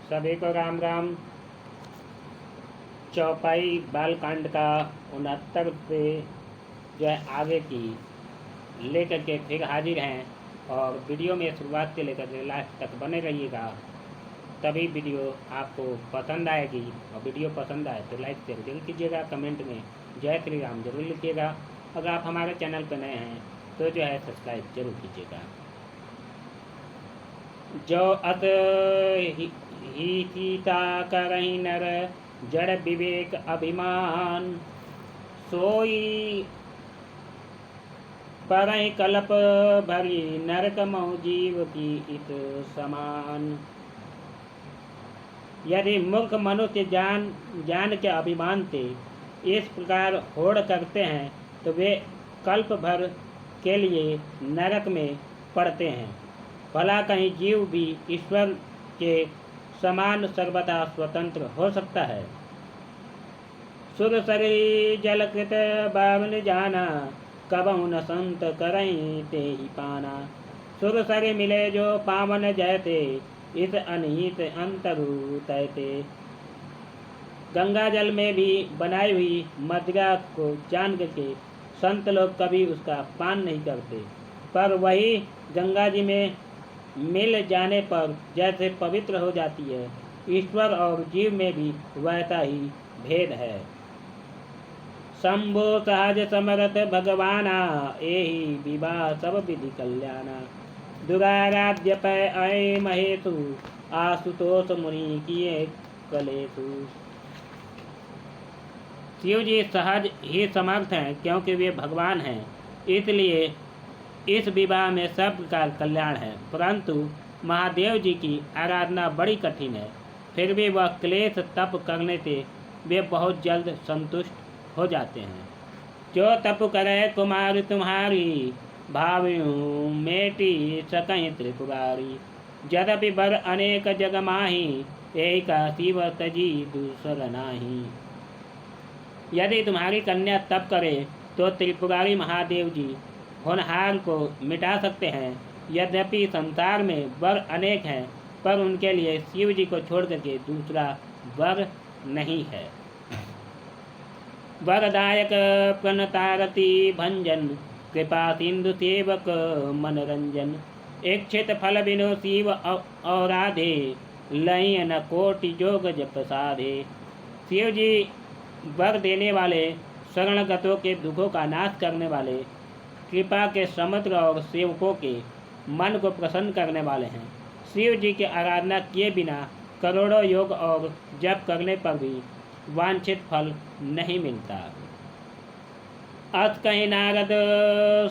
सभी को राम राम। चौपाई बालकांड का 69 पे जो है आगे की लेकर के फिर हाजिर हैं और वीडियो में शुरुआत से लेकर के लास्ट तक बने रहिएगा, तभी वीडियो आपको पसंद आएगी। और वीडियो पसंद आए तो लाइक शेयर जरूर कीजिएगा, कमेंट में जय श्री राम जरूर लिखिएगा। अगर आप हमारे चैनल पर नए हैं तो जो है सब्सक्राइब जरूर कीजिएगा। जो अत ही सीता करही नर जड़ विवेक अभिमान, सोई परहि कल्प भरी नरक मऊ जीव की इत समान। यदि मूर्ख मनुष्य जान के अभिमान से इस प्रकार होड़ करते हैं तो वे कल्प भर के लिए नरक में पड़ते हैं। भला कहीं जीव भी ईश्वर के समान सर्वथा स्वतंत्र हो सकता है। सुरसरी जलकृत बावन जाना, कबहु न संत करहीं ते ही पाना। सुरसरी मिले जो पावन जयते, इस अनहित अंतरु तैते। गंगा जल में भी बनाई हुई मदिरा को जान करके संत लोग कभी उसका पान नहीं करते, पर वही गंगा जी में मिल जाने पर जैसे पवित्र हो जाती है, ईश्वर और जीव में भी वैसा ही भेद है। शंभो सहज समरथ भगवाना, एहि विवाह सब विधि कल्याणा। दुराराध्य पै अय महेशु, आशुतोष मुनि किए कलेशु। शिव जी सहज ही समर्थ हैं, क्योंकि वे भगवान हैं, इसलिए इस विवाह में सब का कल्याण है। परंतु महादेव जी की आराधना बड़ी कठिन है, फिर भी वह क्लेश तप करने से वे बहुत जल्द संतुष्ट हो जाते हैं। जो तप करे कुमार तुम्हारी, भाव्यूं मेटी सकहीं त्रिपुरारी। यद्यपि बर अनेक जग माही, एक शिव तजी दूसर नाही। यदि तुम्हारी कन्या तप करे तो त्रिपुरारी महादेव जी होनहार को मिटा सकते हैं। यद्यपि संसार में वर अनेक हैं, पर उनके लिए शिव जी को छोड़ करके दूसरा वर नहीं है। वरदायक प्रणतारती भंजन, कृपा सिंधु सेवक मनोरंजन। इच्छित फल बिनो शिव औराधे, लय न कोटि जोग जप साधे। शिव जी वर देने वाले, शरणगतों के दुखों का नाश करने वाले, कृपा के समुद्र और सेवकों के मन को प्रसन्न करने वाले हैं। शिव जी की आराधना किए बिना करोड़ों योग और जप करने पर भी वांछित फल नहीं मिलता। अस कहीं नारद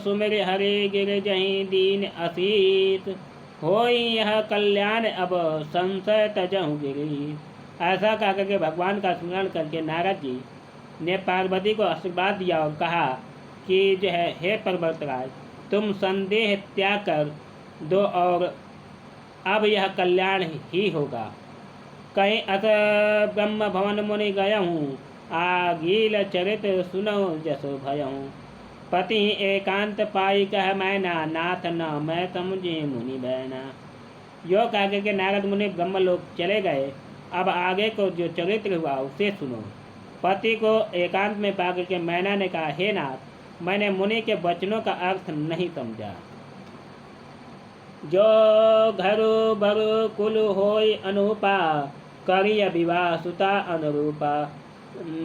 सुमिर हरि गिर जहीं दीन असीत, होई यह कल्याण अब संशय तजहु गिरी। ऐसा कहकर के भगवान का स्मरण करके नारद जी ने पार्वती को आशीर्वाद दिया और कहा कि जो है, हे पर्वतराज, तुम संदेह त्याग कर दो और अब यह कल्याण ही होगा। कहीं अत ब्रह्म भवन मुनि गया हूँ, आगील चरित सुनो जसो भयहूँ। पति एकांत पाई कह मैना, नाथ न मैं समझे मुनि बैना। यो कह के नारद मुनि ब्रह्मलोक चले गए। अब आगे को जो चरित्र हुआ उसे सुनो। पति को एकांत में पाकर के मैना ने कहा, हे नाथ, मैंने मुनि के वचनों का अर्थ नहीं समझा। जो घरु बरु कुल होय अनुपा, करिय विवाह सुता अनुरूपा।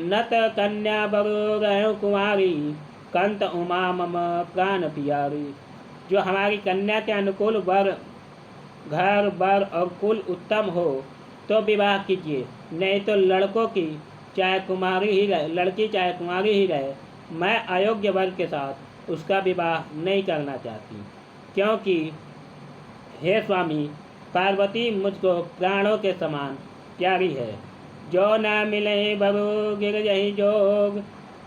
नत कन्या बरु रहो कुमारी, कंत उमा मम प्राण पियारी। जो हमारी कन्या के अनुकूल वर, घर बर और कुल उत्तम हो तो विवाह कीजिए, नहीं तो लड़कों की चाहे कुमारी ही रहे, लड़की चाहे कुमारी ही रहे, मैं अयोग्य वर के साथ उसका विवाह नहीं करना चाहती, क्योंकि हे स्वामी, पार्वती मुझको प्राणों के समान प्यारी है। जो न मिले बरु गिर जही जोग,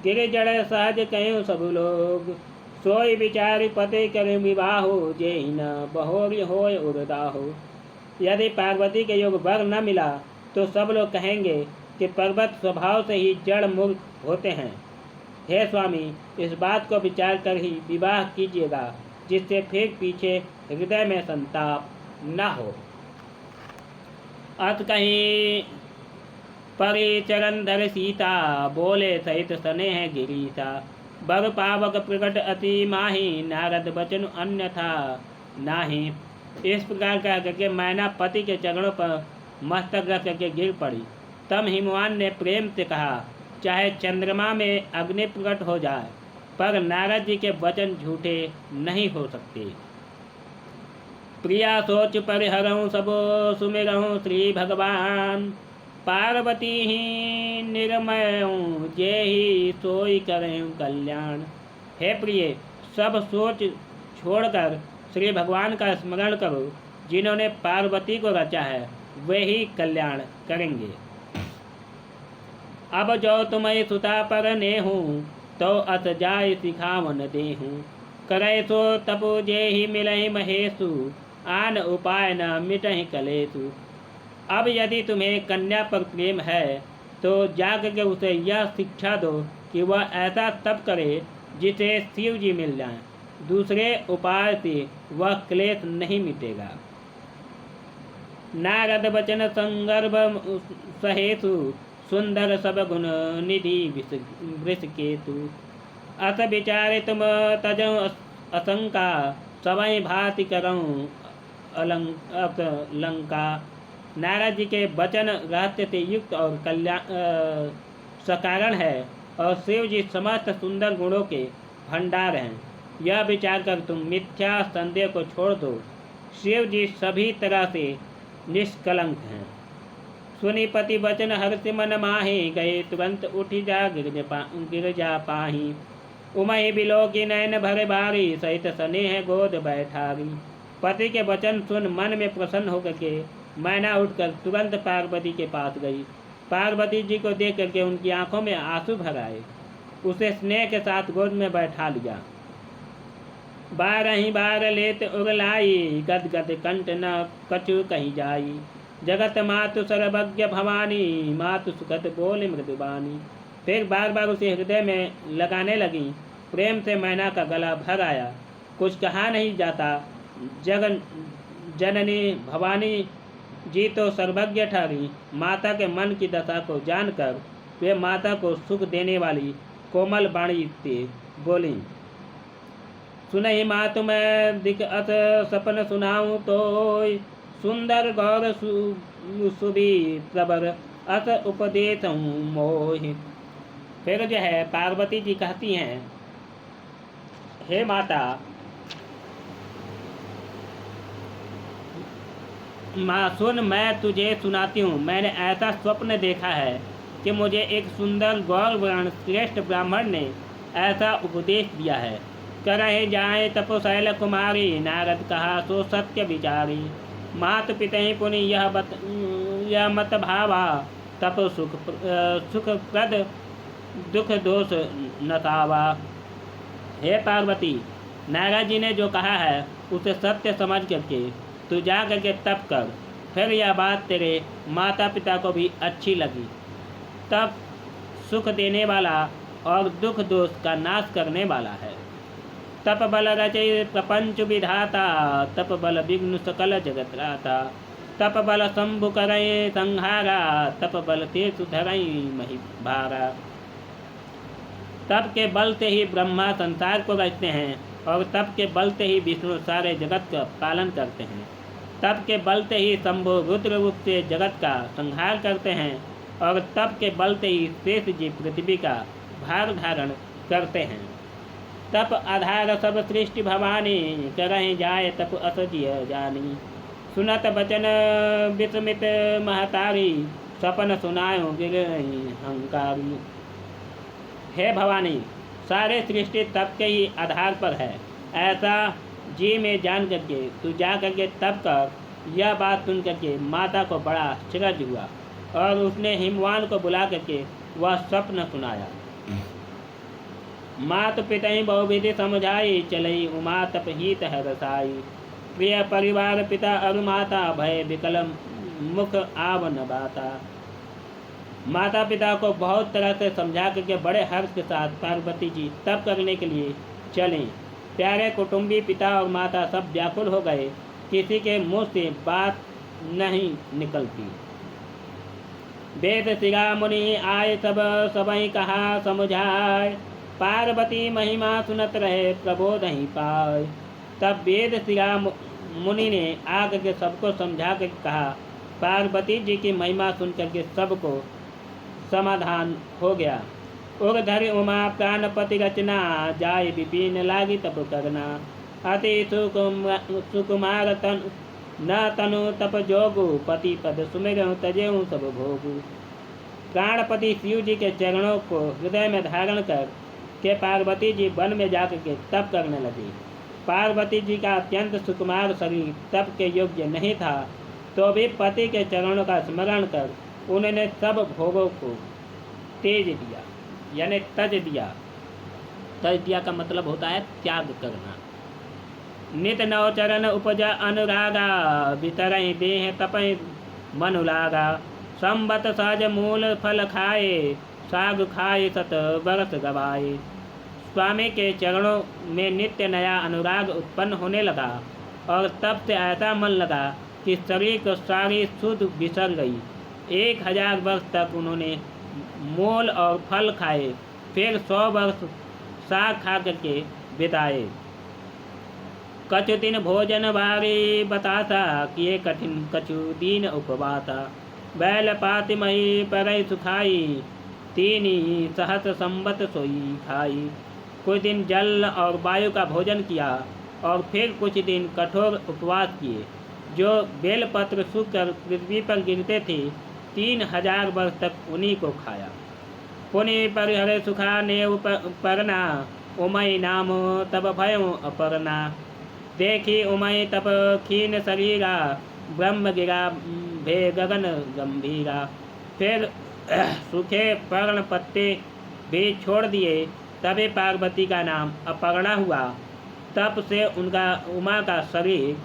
गिर जड़ सहज कहीं सब लोग। सोई विचारी पति करे विवाहो, जे न बहोरी होय उदाहो। यदि पार्वती के योग वर न मिला तो सब लोग कहेंगे कि पर्वत स्वभाव से ही जड़ मूर्ख होते हैं। हे स्वामी, इस बात को विचार कर ही विवाह कीजिएगा, जिससे फिर पीछे हृदय में संताप न हो। अत कहीं परि चरण धर सीता, बोले सहित स्नेह गिरीता। बर पावक प्रकट अति माही, नारद बचन अन्यथा नाही। इस प्रकार कह करके मैना पति के चरणों पर मस्तक रख करके गिर पड़ी। तब हिमवान ने प्रेम से कहा, चाहे चंद्रमा में अग्नि प्रकट हो जाए, पर नारद जी के वचन झूठे नहीं हो सकते। प्रिया सोच परिहरऊँ सब सुमिरऊँ श्री भगवान, पार्वती ही निर्मयऊँ जे ही सोई करें कल्याण। हे प्रिय, सब सोच छोड़कर श्री भगवान का स्मरण करो, जिन्होंने पार्वती को रचा है वे ही कल्याण करेंगे। अब जो तुम्हें सुता पर नेहूँ, तो अस जाय सिखावन देहूँ। करे सो तपो जे ही मिलहि महेशु, आन उपाय न मिटहि कलेशु। अब यदि तुम्हें कन्या पर प्रेम है तो जाकर के उसे यह शिक्षा दो कि वह ऐसा तप करे जिसे शिव जी मिल जाएं। दूसरे उपाय से वह क्लेश नहीं मिटेगा। नारद वचन संगर्भ सहेतु, सुंदर सब गुण निधि वृषकेतु। अस विचारे तुम तजं असंका, सवै भांति करऊँ लंका। नारद जी के वचन रहस्य से युक्त और सकारण है, और शिव जी समस्त सुंदर गुणों के भंडार हैं। यह विचार कर तुम मिथ्या संदेह को छोड़ दो। शिव जी सभी तरह से निष्कलंक हैं। सुनी पति वचन हर्ष मन माही, गए तुरंत उठी जा गिरजा पाही। उमहि बिलो की नैन भरे बारी, सहित स्नेह गोद बैठारी। पति के वचन सुन मन में प्रसन्न होकर के मैना उठकर तुरंत पार्वती के पास गई। पार्वती जी को देख करके उनकी आंखों में आंसू भर आए। उसे स्नेह के साथ गोद में बैठा लिया। बारही बार लेत उगलाई, गद गद कंठ न कछु कहीं जाई। जगत मातु सर्वज्ञ भवानी, मातु सुखद बोले मृदुबानी। फिर बार बार उसे हृदय में लगाने लगी। प्रेम से मैना का गला भर आया। कुछ कहा नहीं जाता। जगन जननी भवानी जी तो सर्वज्ञ ठहरी। माता के मन की दशा को जानकर वे माता को सुख देने वाली कोमल वाणी से बोली, सुनहि मातु मैं दिख अत सपन सुनाऊं तो, सुंदर गौर सुबी प्रबर अत उपदेश हूँ मोहि। फिर जो है पार्वती जी कहती हैं, हे माता, माँ सुन, मैं तुझे सुनाती हूँ। मैंने ऐसा स्वप्न देखा है कि मुझे एक सुंदर गौर वर्ण श्रेष्ठ ब्राह्मण ने ऐसा उपदेश दिया है। करहि जाए तपोशैल कुमारी, नारद कहा सो सत्य विचारी। मात पितहि पुनि यह मत भावा, तप सुख प्रद दुख दोष नतावा। हे पार्वती, नारद जी ने जो कहा है उसे सत्य समझ करके तू जा करके तप कर। फिर यह बात तेरे माता पिता को भी अच्छी लगी। तप सुख देने वाला और दुख दोष का नाश करने वाला है। तप बल रचय प्रपंच विधाता, तप बल विघ्न सकल जगत राता। तप बल शंभु करय संहारा, तप बल तेसु धरय मही भारा। तप के बल से ही ब्रह्मा संसार को रचते हैं, और तप के बल से ही विष्णु सारे जगत का पालन करते हैं। तप के बल से ही शंभु रुद्र रूप से जगत का संहार करते हैं, और तप के बल से ही शेष जी पृथ्वी का भार धारण करते हैं। तप आधार सब सृष्टि भवानी, करहि जाय तप असजिय जानी। सुनत बचन विस्मित महतारी, सपन सुनायो गिरहि हंकारी। हे भवानी, सारे सृष्टि तप के ही आधार पर है, ऐसा जी में जान करके तू जा करके तप कर। यह बात सुन करके माता को बड़ा आश्चर्य हुआ, और उसने हिमवान को बुला करके वह स्वप्न सुनाया। मात पितहि बहुविधि समझाई, चलई उमा तप हित है रसाई। प्रिय परिवार पिता और माता, भय विकल मुख आव न बाता। माता पिता को बहुत तरह से समझा करके बड़े हर्ष के साथ पार्वती जी तप करने के लिए चलें। प्यारे कुटुंबी पिता और माता सब व्याकुल हो गए। किसी के मुंह से बात नहीं निकलती। वेद सिरा मुनि आए सब सबई कहा समझाए, पार्वती महिमा सुनत रहे प्रबोध ही पाए। तब वेद सिरा मुनि ने आकर के सबको समझा कर कहा, पार्वती जी की महिमा सुन करके सबको समाधान हो गया। उर्धर उमा प्राणपति रचना, जाय विपिन लागी तप करना। अति सुकुमार तन न तनु तप जोगु, पति पद सुमिरहु तजेहु सब भोगु। प्राणपति शिव जी के चरणों को हृदय में धारण कर के पार्वती जी वन में जाकर के तप करने लगी। पार्वती जी का अत्यंत सुकुमार शरीर तप के योग्य नहीं था, तो भी पति के चरणों का स्मरण कर उन्होंने सब भोगों को तेज दिया, यानी तज दिया। तज दिया का मतलब होता है त्याग करना। नित नव चरण उपजा अनुरागा, बितरहि देह तपहि मनु लागा। संबत सहज मूल फल खाए, साग खाए सत बरस गवाए। स्वामी के चरणों में नित्य नया अनुराग उत्पन्न होने लगा और तब से ऐसा मन लगा कि शरीर को सारी शुद्ध बिसर गई। 1000 वर्ष तक उन्होंने मूल और फल खाए, फिर 100 वर्ष साग खा करके बिताए। कछु दिन भोजन भारी बतासा, किए कठिन कछु दीन उपवासा। बैल पाति मही परई सुखाई, तीनी सहस्र संबत सोई खाई। कुछ दिन जल और वायु का भोजन किया और फिर कुछ दिन कठोर उपवास किए, जो बेलपत्र सूखकर पृथ्वी पर गिरते थे। 3000 वर्ष तक उन्हीं को खाया। पुनि परिहरे सुखा नेव परना, उमय नाम तब भयो अपरना। देखी उमय तप खीन शरीरा, ब्रह्म गिरा भे गगन गंभीरा। फिर सूखे पर्ण पत्ते भी छोड़ दिए, तभी पार्वती का नाम अपर्णा हुआ। तप से उनका उमा का शरीर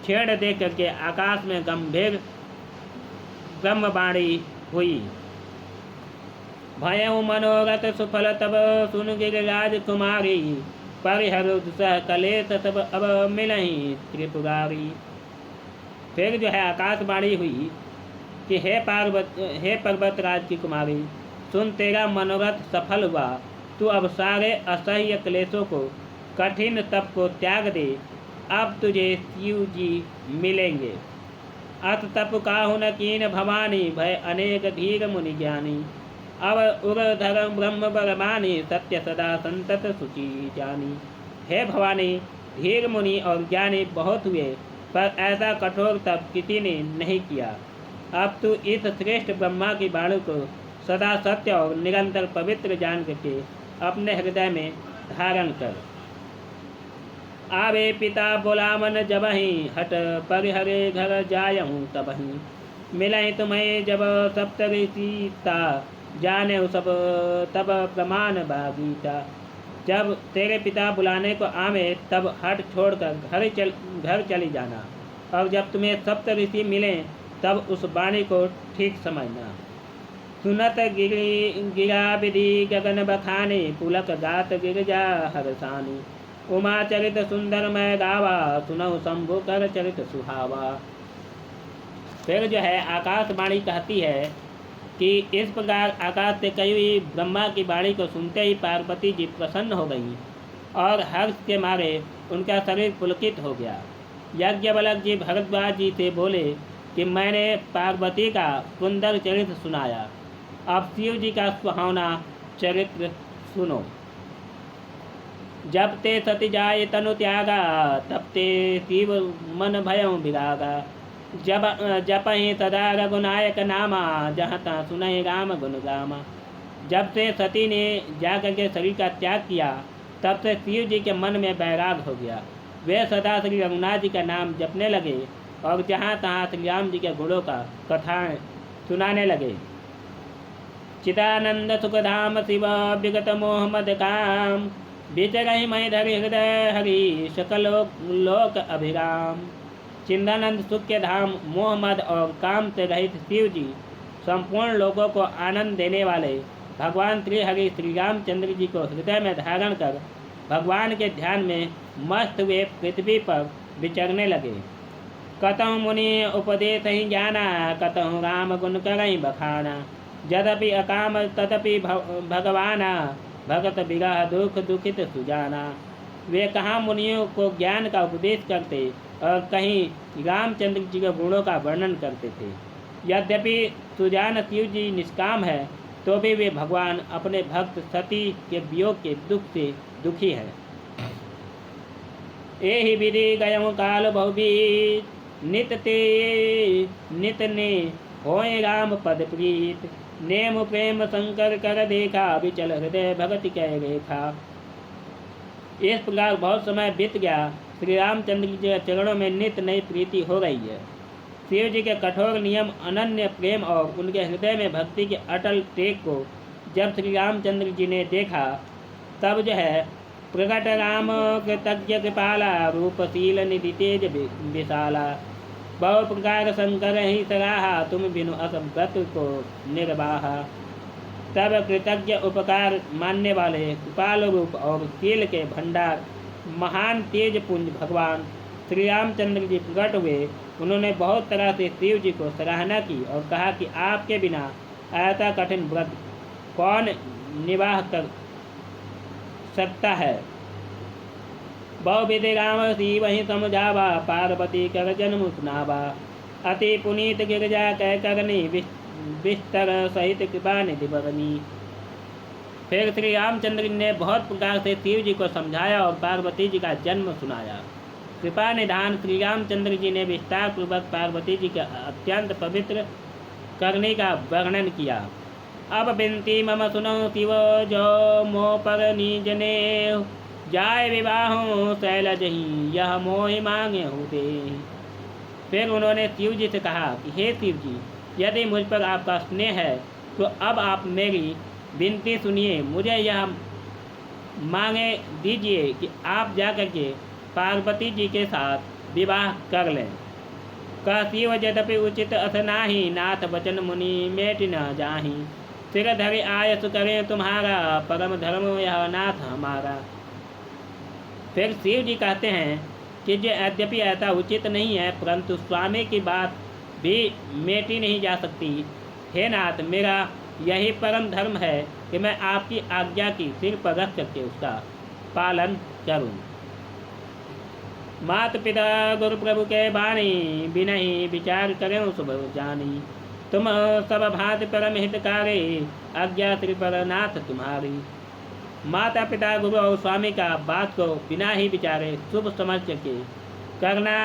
छेड़ दे करके आकाश में गंभीर ब्रह्मवाणी हुई। भयउ मनोरथ सुफल तब सुन गिरिराज कुमारी, परिहर सह कलेश तब अब मिलहि त्रिपुरारी। फिर जो है आकाशवाणी हुई कि हे पर्वतराज की कुमारी, सुन तेरा मनोरथ सफल हुआ। तू अब सारे असह्य क्लेशों को, कठिन तप को त्याग दे। अब तुझे शिव जी मिलेंगे। अत तप काहु न कीन भवानी, भय अनेक धीर मुनि ज्ञानी। अब उर्धर ब्रह्म बरमानी, सत्य सदा संतत सुचि जानी। हे भवानी, धीर मुनि और ज्ञानी बहुत हुए, पर ऐसा कठोर तप किसी ने नहीं किया। अब तू इस श्रेष्ठ ब्रह्मा की वाणी को सदा सत्य और निरंतर पवित्र जान करके अपने हृदय में धारण कर। आवे पिता बोलावन जबहि, हट परिहरे घर जायहूँ तबहि। मिलहि तुम्हें जब सप्तऋषिता, जाने सब तब प्रमाण बागीता। जब तेरे पिता बुलाने को आवे तब हट छोड़कर घर चली जाना, और जब तुम्हें सप्तऋषि मिलें तब उस वाणी को ठीक समझना। सुनत गिरा विधि गगन बखाने, पुलक गात गिरजा हरसानी। उमा चरित सुंदर मैं गावा, सुनहु शंभु कर चरित सुहावा। फिर जो है आकाशवाणी कहती है कि इस प्रकार आकाश से कही हुई ब्रह्मा की वाणी को सुनते ही पार्वती जी प्रसन्न हो गई और हर्ष के मारे उनका शरीर पुलकित हो गया। यज्ञवल्क्य जी भरद्वाज जी से बोले कि मैंने पार्वती का सुंदर चरित्र सुनाया, अब शिव जी का सुहावना चरित्र सुनो। जब ते सति जाय तनु त्यागा, तब ते शिव मन भयउ विरागा। जब जपहि सदा रघुनायक नामा, जहाँ तहाँ सुनहि राम गुण गामा। जब से सती ने जाकर के शरीर का त्याग किया, तब से शिव जी के मन में वैराग हो गया। वे सदा श्री रघुनाथ जी का नाम जपने लगे और जहाँ तहाँ श्री राम जी के गुणों का कथाएँ सुनाने लगे। चिदानंद सुखधाम शिव विगत मोह मद काम, विचरहि मय धरि हृदय हरि, सकल लोक अभिराम। चिदानंद सुख के धाम मोह मद और काम से रहित शिव जी संपूर्ण लोगों को आनंद देने वाले भगवान श्री हरि श्री रामचंद्र जी को हृदय में धारण कर भगवान के ध्यान में मस्त हुए पृथ्वी पर विचरने लगे। कतहु मुनि उपदेश ही ज्ञाना, कतहु राम गुण करई बखाना। यद्यपि अकाम तदपि भगवाना, भगत विरह दुख दुखित सुजाना। वे कहाँ मुनियों को ज्ञान का उपदेश करते और कहीं रामचंद्र जी के गुणों का वर्णन करते थे। यद्यपि सुजान शिव जी निष्काम है, तो भी वे भगवान अपने भक्त सती के वियोग के दुख से दुखी है। एहि विधि गयम काल बहुबीत, नित ते नित ने होय राम पद प्रीत। नेम प्रेम शंकर कर देखा, विचल हृदय भगति कह रेखा। इस प्रकार बहुत समय बीत गया। श्री रामचंद्र जी के चरणों में नित नई प्रीति हो रही है। शिव जी के कठोर नियम, अनन्य प्रेम और उनके हृदय में भक्ति के अटल टेक को जब श्री रामचंद्र जी ने देखा, तब जो है प्रकट राम कृतज्ञ कृपाला, रूपशील निधि तेज विशाला। बहु प्रकार शंकर ही सराहा, तुम बिनु असब्गत को निर्वाहा। तब कृतज्ञ उपकार मानने वाले, कृपाल रूप और शील के भंडार, महान तेज पुंज भगवान श्री रामचंद्र जी प्रकट हुए। उन्होंने बहुत तरह से शिव जी को सराहना की और कहा कि आपके बिना ऐसा कठिन व्रत कौन निवाह कर सकता है। बहुविधि राम शिव ही समझावा, पार्वती कर जन्म सुनावा। अति पुनीत गिरजा कह करनी, बिस्तर सहित कृपा निधि बरनी। फिर श्री रामचंद्र ने बहुत प्रकार से शिव जी को समझाया और पार्वती जी का जन्म सुनाया। कृपा निधान श्री रामचंद्र जी ने विस्तार पूर्वक पार्वती जी का अत्यंत पवित्र करने का वर्णन किया। अब बिनती मम सुनो शिव, जो मोह पर निजने। जाय विवाह शैलज ही, यह मोहि मांगे होते। फिर उन्होंने शिव जी से कहा कि हे शिव जी, यदि मुझ पर आपका स्नेह है तो अब आप मेरी विनती सुनिए। मुझे यह मांगे दीजिए कि आप जाकर के पार्वती जी के साथ विवाह कर लें। कह शिव यद्यपि उचित अथ नाही, नाथ वचन मुनि मेट न जाही। सिर धरि आयस करें तुम्हारा, परम धर्म यह नाथ हमारा। फिर शिव जी कहते हैं कि जो यद्यपि ऐसा उचित नहीं है, परंतु स्वामी की बात भी मेटी नहीं जा सकती। हे नाथ, मेरा यही परम धर्म है कि मैं आपकी आज्ञा की सिर पर रख करके उसका पालन करूं। मात पिता गुरु प्रभु के बानी, बिनहि विचार करें शुभ जानी। तुम सब भांति परम हितकारी, आज्ञा श्री पर नाथ तुम्हारी। माता पिता गुरु और स्वामी का बात को बिना ही विचारे शुभ समझ के करना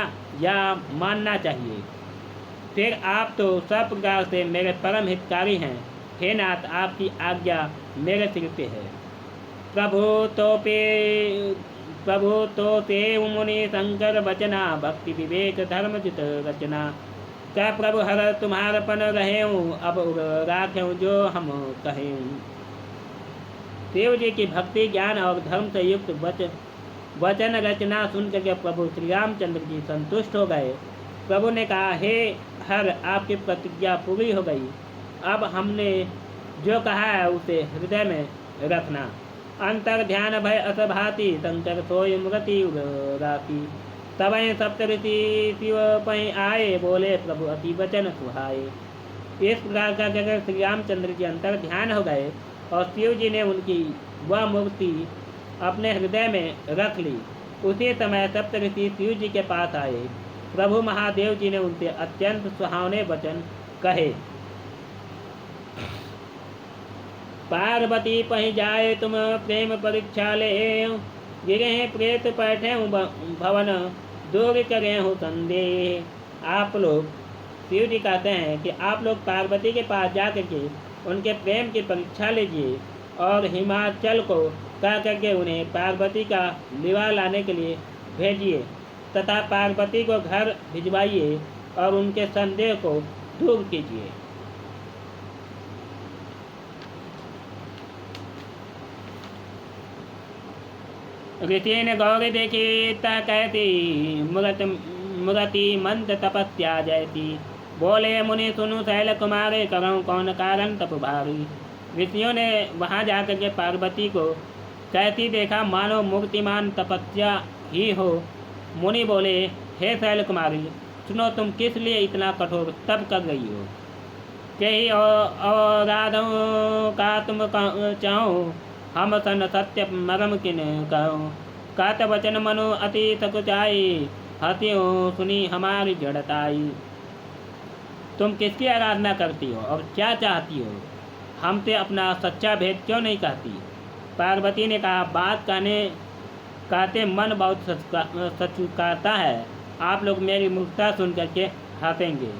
या मानना चाहिए। फिर आप तो सब प्रकार से मेरे परम हितकारी हैं। हे नाथ, आपकी आज्ञा मेरे सिर पे है। प्रभु तो ते मुनि शंकर वचना, भक्ति विवेक धर्म जित रचना। क्या प्रभु हर तुम्हारपन रहे हूँ, अब राखे जो हम कहे। शिव जी की भक्ति ज्ञान और धर्म से युक्त वचन रचना सुन करके प्रभु श्री रामचंद्र जी संतुष्ट हो गए। प्रभु ने कहा, हे हर, आपकी प्रतिज्ञा पूरी हो गई। अब हमने जो कहा है उसे हृदय में रखना। अंतर ध्यान भय असभाति, शंकर सोय मृति राति। तब सप्तऋषि शिव पै आए, बोले प्रभु अति वचन सुहाए। इस प्रकार का जगह श्री रामचंद्र जी अंतर ध्यान हो गए और शिव जी ने उनकी वह मूर्ति अपने हृदय में रख ली। उसी समय सप्तऋषि शिव जी के पास आए। प्रभु महादेव जी ने उनसे अत्यंत सुहावने वचन कहे। पार्वती पहि जाए तुम प्रेम परीक्षा ले, गिरे प्रेत बैठे भवन, दूर करे हूँ संदेह। आप लोग, शिव जी कहते हैं कि आप लोग पार्वती के पास जा करके उनके प्रेम की परीक्षा लीजिए और हिमाचल को कह करके उन्हें पार्वती का विवाह लाने के लिए भेजिए तथा पार्वती को घर भिजवाइए और उनके संदेह को दूर कीजिए। ऋषि ने गौरी देखी ता कहती, मुरति मंद तपस्या जयती। बोले मुनि सुनु शैल कुमारे, करूँ कौन कारण तप भारी। ऋषियों ने वहाँ जाकर के पार्वती को कैसी देखा, मानो मूर्तिमान तपस्या ही हो। मुनि बोले, हे शैल कुमारी, सुनो, तुम किस लिए इतना कठोर तब कर रही हो? कई औराधों का तुम चाहो, हम सन सत्य मरम किन कहो। कहत वचन मनो अति सकुचाई, हत्यो सुनी हमारी जड़ताई। तुम किसकी आराधना करती हो और क्या चाहती हो? हमसे अपना सच्चा भेद क्यों नहीं कहती? पार्वती ने कहा, बात कहते मन बहुत सचुकाता है। आप लोग मेरी मूर्खता सुन करके हंसेंगे।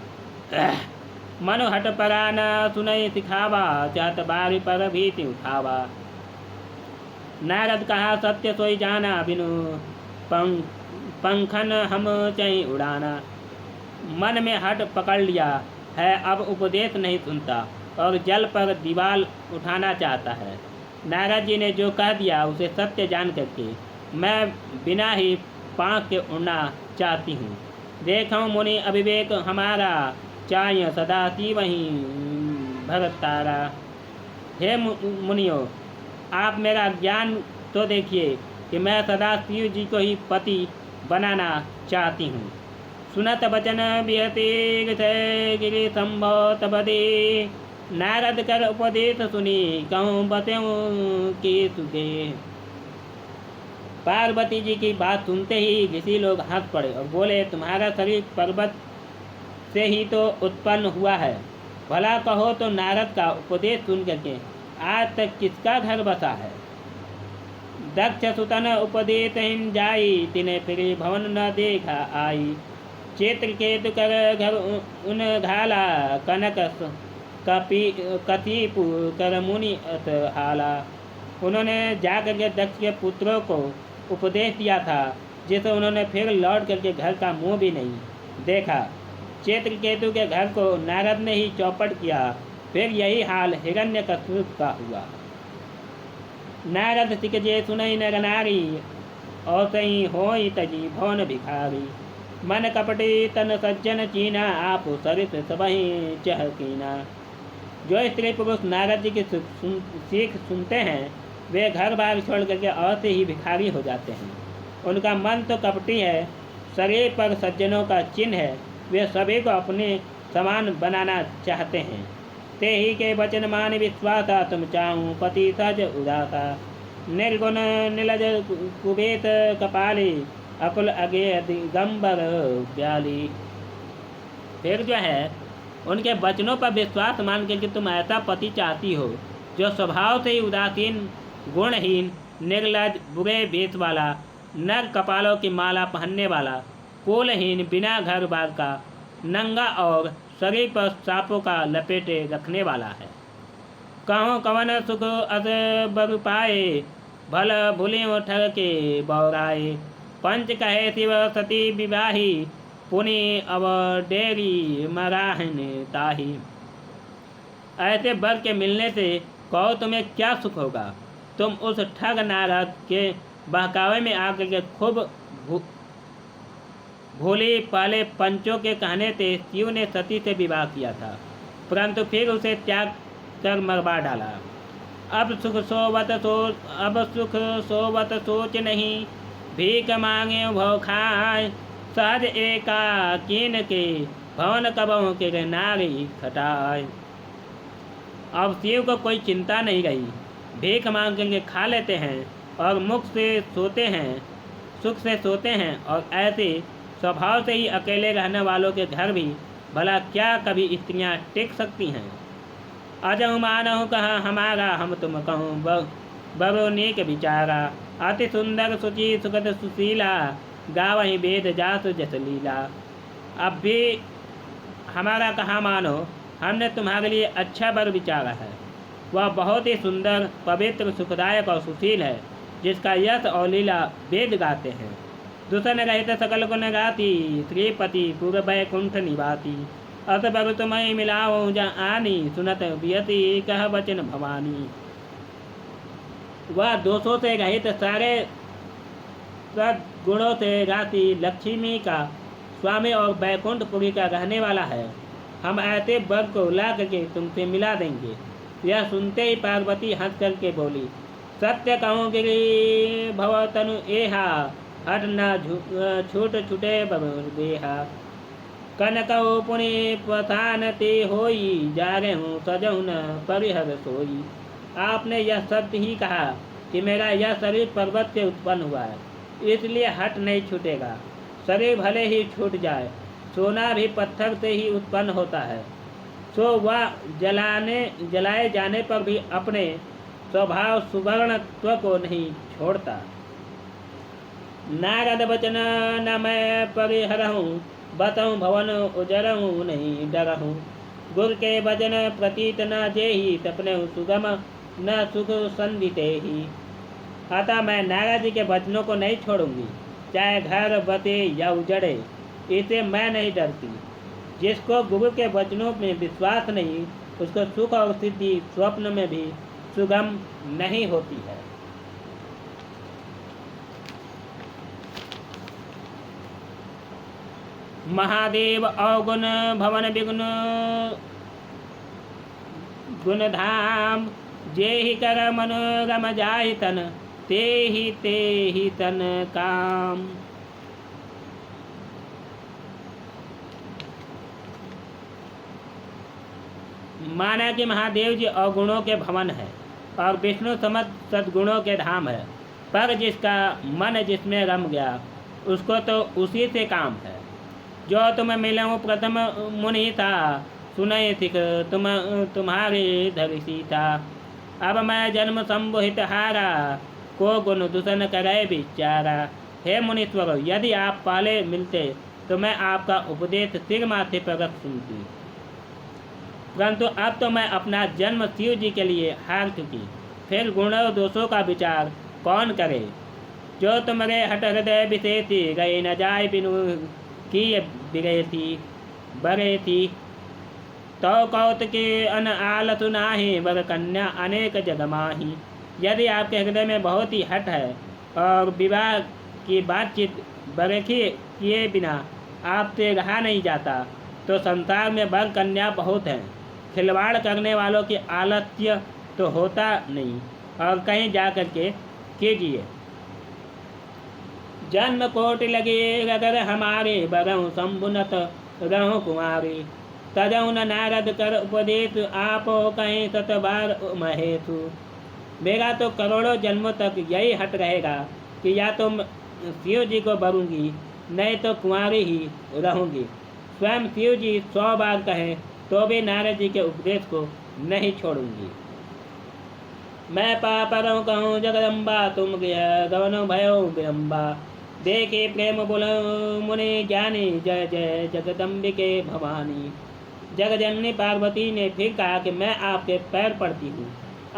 मनु हट परा न सुनई सिखावा, चाहत बारी पर भीति उठावा। नारद कहा, सत्य सोई जाना, बिनु पंखन हम चाहे उड़ाना। मन में हट पकड़ लिया है, अब उपदेश नहीं सुनता और जल पर दीवार उठाना चाहता है। नारद जी ने जो कह दिया उसे सत्य जान करके मैं बिना ही पाँख के उड़ना चाहती हूँ। देखो मुनि अविवेक हमारा, चाय सदा सी वहीं भरत तारा। हे मुनियों, आप मेरा ज्ञान तो देखिए कि मैं सदा शिव जी को ही पति बनाना चाहती हूँ। सुनत वचन बिहते गिरि संभव तबदे, नारद कर उपदेश सुनी कहूँ बत्यों के सुखे। पार्वती जी की बात सुनते ही ऋषि लोग हंस पड़े और बोले, तुम्हारा शरीर पर्वत से ही तो उत्पन्न हुआ है। भला कहो तो नारद का उपदेश सुन करके आज तक किसका घर बसा है? दक्ष सुतन उपदेश हिन जाई, तिने फिर भवन न देखा आई। चेत्र केतु कर घर उन घाला, कनक कतीपु कर मुनि हाला। उन्होंने जाकर के दक्ष के पुत्रों को उपदेश दिया था, जिसे उन्होंने फिर लौट करके घर का मुंह भी नहीं देखा। चेत्रकेतु के घर को नारद ने ही चौपट किया, फिर यही हाल हिरण्यकश्यप का हुआ। नारद सिकजे सुनई नर नारी, और सही होई तजी भवन भिखारी। मन कपटी तन सज्जन चीना, आप सरित सबही चहकीना। जो स्त्री पुरुष नारद जी की सीख सुनते हैं वे घर बार छोड़ करके ऐसे ही भिखारी हो जाते हैं। उनका मन तो कपटी है, शरीर पर सज्जनों का चिन्ह है, वे सभी को अपने समान बनाना चाहते हैं। ते ही के वचन मान विश्वासा, तुम चाहूँ पति सज उदासा। निर्गुण निलज कुबेत कपाली, अकुल अगे दिगंबर ब्याली। फिर जो है उनके वचनों पर विश्वास मान करके तुम ऐसा पति चाहती हो जो स्वभाव से ही उदासीन, गुणहीन, निर्लज, बुरे भेष वाला, नर कपालों की माला पहनने वाला, कुलहीन, बिना घर बार का, नंगा और शरीर पर सांपों का लपेटे रखने वाला है। कहो कवन सुख अस बर पाए, भल भूले ठग के बौराए। पंच कहे शिव सती विवाही, पुनि अब डेरी मराहन ताही। ऐसे बर के मिलने से कहो तुम्हें क्या सुख होगा? तुम उस ठग नारद के बहकावे में आकर के खूब भोले पाले पंचों के कहने से शिव ने सती से विवाह किया था, परंतु फिर उसे त्याग कर मरवा डाला। अब सुख सोवत सोच नहीं, भीख मांगे भव खाए। सहज एका कीन के, भवन कबहों के नारी खटाए। अब शिव को कोई चिंता नहीं रही, भीख मांग के खा लेते हैं और मुख से सोते हैं, सुख से सोते हैं। और ऐसे स्वभाव से ही अकेले रहने वालों के घर भी भला क्या कभी स्त्रियां टिक सकती हैं? अजहु मानहु कहा हमारा, हम तुम कहूँ बरो नेक विचारा। अति सुंदर सुचि सुखद सुशीला, गावहि वेद जासु जस लीला। अब भी हमारा कहा मानो, हमने तुम्हारे लिए अच्छा वर विचारा है। वह बहुत ही सुंदर, पवित्र, सुखदायक और सुशील है, जिसका यश और लीला वेद गाते हैं। दूषण रहित सकल गुण गाती, श्रीपति पूर्व बैकुंठ निवासी। अस बर तुम्हें मिलाओ जा आनी, सुनत बियति कह वचन भवानी। वह दोषों से रहित, सारे सद्गुणों से राशि, लक्ष्मी का स्वामी और बैकुंठपुरी का रहने वाला है। हम ऐसे वर को ला करके तुमसे मिला देंगे। यह सुनते ही पार्वती हंस करके बोली, सत्य कहूँ गिरी भव तनु एहा, हट न छूट छूटे देहा। कनकऊ पुनि पठान ते होई, जागे हूँ सजऊ न परिहर सोई। आपने यह सत्य ही कहा कि मेरा यह शरीर पर्वत से उत्पन्न हुआ है, इसलिए हट नहीं छूटेगा। शरीर भले ही छूट जाए, सोना भी पत्थर से ही उत्पन्न होता है, सो वह जलाए जाने पर भी अपने स्वभाव सुवर्णत्व को नहीं छोड़ता। नारद वचन न मैं परिहरहूँ, बतऊँ भवन उजरहूँ नहीं डरहूँ। गुर के भजन प्रतीत न जेहि, तपने सुगम न सुख संदिते ही। अतः मैं नारद जी के वचनों को नहीं छोड़ूंगी, चाहे घर बते या उजड़े, इसे मैं नहीं डरती। जिसको गुरु के वचनों में विश्वास नहीं, उसको सुख और सिद्धि स्वप्न में भी सुगम नहीं होती है। महादेव अवगुण भवन विगुण गुणधाम, जे ही कर मनोरम जाहि तन, ते ही तन काम। माना कि महादेव जी अवगुणों के भवन है और विष्णु समस्त सद्गुणों के धाम है, पर जिसका मन जिसमें रम गया, उसको तो उसी से काम है। जो तुम मिलऊँ प्रथम मुनि था, सुनय सिख तुम्हारी धरिसी था। अब मैं जन्म संबोहित हारा, को गुण दूषण करे विचारा। हे मुनीश्वर, यदि आप पहले मिलते तो मैं आपका उपदेश सिर माथे पर रख सुनती, परंतु अब तो मैं अपना जन्म शिव जी के लिए हार चुकी, फिर गुण और दोषों का विचार कौन करे। जो तुम्हारे हट हृदय विशेषी, गई न जाए बिनु की बिरेती बरे थी। तो कौत के अन आल सुनाही, वर कन्या अनेक जगमाही। यदि आपके हृदय में बहुत ही हट है और विवाह की बातचीत बरखी किए बिना आपसे रहा नहीं जाता, तो संसार में वर कन्या बहुत हैं। खिलवाड़ करने वालों की आलस्य तो होता नहीं, और कहीं जा कर के कीजिए। जन्म कोटि लगे अगर हमारे, बरहूँ शंभुनत रहूँ कुमारी। तजऊ न नारद कर उपदेश, आपो कहीं सत बार महेशु। मेरा तो करोड़ों जन्मों तक यही हट रहेगा कि या तो शिव जी को बरूंगी, नहीं तो कुंवारी ही रहूंगी। स्वयं शिव जी 100 बार कहें तो भी नारद जी के उपदेश को नहीं छोड़ूंगी। मैं पापरों कहूँ जगदम्बा, तुम गृह गवनो भयो विरम्बा। देखे प्रेम बोलो मुनि ज्ञानी, जय जय जगदम्बिके भवानी। जगजननी पार्वती ने फिर कहा कि मैं आपके पैर पड़ती हूँ,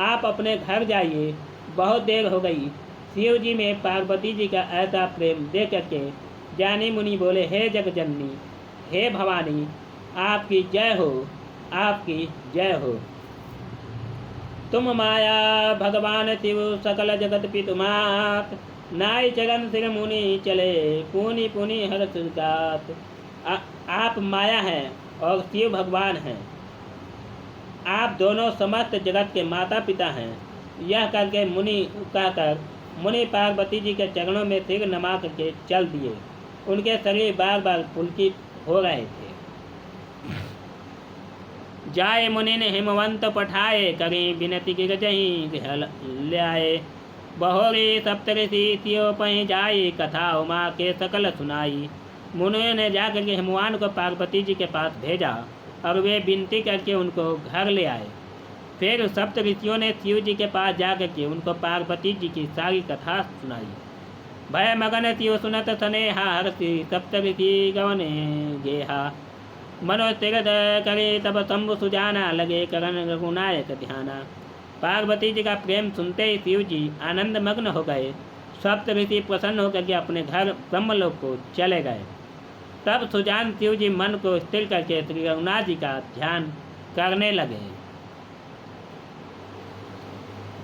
आप अपने घर जाइए, बहुत देर हो गई। शिव जी में पार्वती जी का ऐसा प्रेम देख करके ज्ञानी मुनि बोले, हे जगजननी, हे भवानी, आपकी जय हो, आपकी जय हो। तुम माया भगवान शिव सकल जगत पितुमात, नाई चरण सिर मुनि चले, पुनि पुनि हर सुजात। आप माया हैं और शिव भगवान हैं, आप दोनों समस्त जगत के माता पिता हैं। यह करके मुनि पार्वती जी के चरणों में सिर नमा करके चल दिए। उनके शरीर बार बार पुलकित हो रहे थे। जाए मुनि ने हिमवंत पठाए, करी विनती गिरजही ले आए। बहोरी सप्तऋषि सियो पही जाई, कथा उमा के सकल सुनाई। मुनियों ने जाकर के हिमवान को पार्वती जी के पास भेजा और वे विनती करके उनको घर ले आए। फिर सप्त ऋषियों ने शिव जी के पास जाकर के उनको पार्वती जी की सारी कथा सुनाई। भय मगन शिव सुनत स्नेहा, हर्षि सप्त ऋषि गवने गेहा। मनो स्थिर करे तब शंभु सुजाना, लगे करन रघुनायक ध्याना। पार्वती जी का प्रेम सुनते ही शिव जी आनंद मग्न हो गए। सप्त ऋषि प्रसन्न होकर के अपने घर ब्रह्मलोक को चले गए। तब सुजान शिव जी मन को स्थिर करके श्री रघुनाथ जी का ध्यान करने लगे।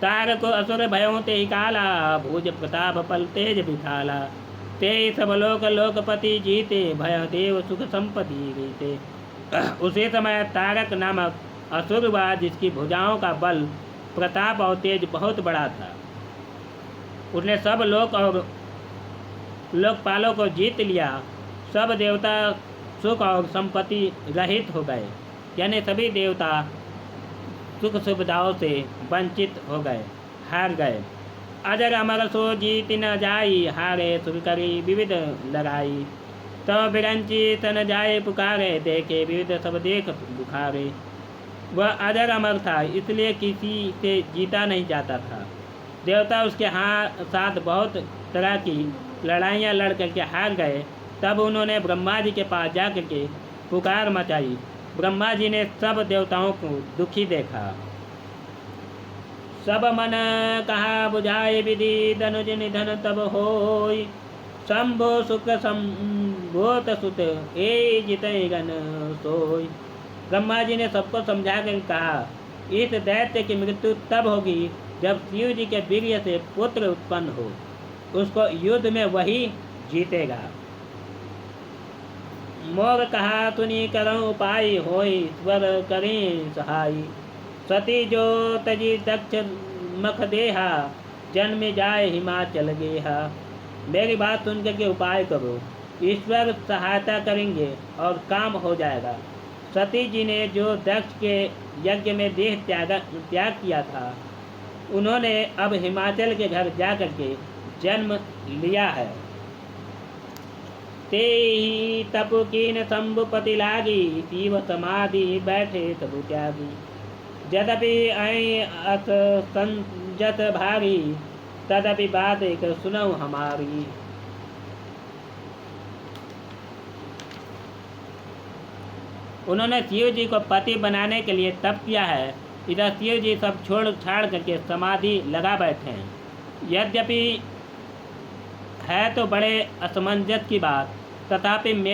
तार को असुर भयों ते ही काला, भुज प्रताप पल तेज बिठाला। ते सब लोक लोकपति जीते, भय देव सुख संपत्ति रीते। उसी समय तारक नामक असुर हुआ, जिसकी भुजाओं का बल प्रताप और तेज बहुत बड़ा था। उसने सब लोक और लोकपालों को जीत लिया। सब देवता सुख और संपत्ति रहित हो गए, यानी सभी देवता सुख सुविधाओं से वंचित हो गए, हार गए। अजर अमर सो जीत न जाई, हारे सुर करी विविध लड़ाई। तो बिरंची तन जाए पुकारे, देखे विविध सब देख बुखारे। वह अजर अमर था, इसलिए किसी से जीता नहीं जाता था। देवता उसके साथ बहुत तरह की लड़ाइयाँ लड़ करके हार गए। तब उन्होंने ब्रह्मा जी के पास जा करके पुकार मचाई। ब्रह्मा जी ने सब देवताओं को दुखी देखा। सब मन कहा बुझाए विधि, धनुज निधन तब होय। शंभो सुख संभोत सुत, ए जितय गण सोय। ब्रह्मा जी ने सबको समझा कर कहा, इस दैत्य की मृत्यु तब होगी जब शिव जी के वीर्य से पुत्र उत्पन्न हो, उसको युद्ध में वही जीतेगा। मोर कहा सुनी करऊं उपाय, होय स्वर करें सहाय। सती जो तजी दक्ष मख देहा, जन्म जाए हिमाचल गेहा। मेरी बात सुन करके उपाय करो, ईश्वर सहायता करेंगे और काम हो जाएगा। सती जी ने जो दक्ष के यज्ञ में देह त्याग किया था, उन्होंने अब हिमाचल के घर जा करके जन्म लिया है। ते ही तप कीन शंभुपति लागी, शिव समाधि बैठे तबु त्यागी। यद्यपि ऐ अस संजत भारी, तदपि बात एक सुनऊ हमारी। उन्होंने शिव जी को पति बनाने के लिए तप किया है। इधर शिव जी सब छोड़ छाड़ करके समाधि लगा बैठे हैं। यद्यपि है तो बड़े असमंजस की बात, तथापि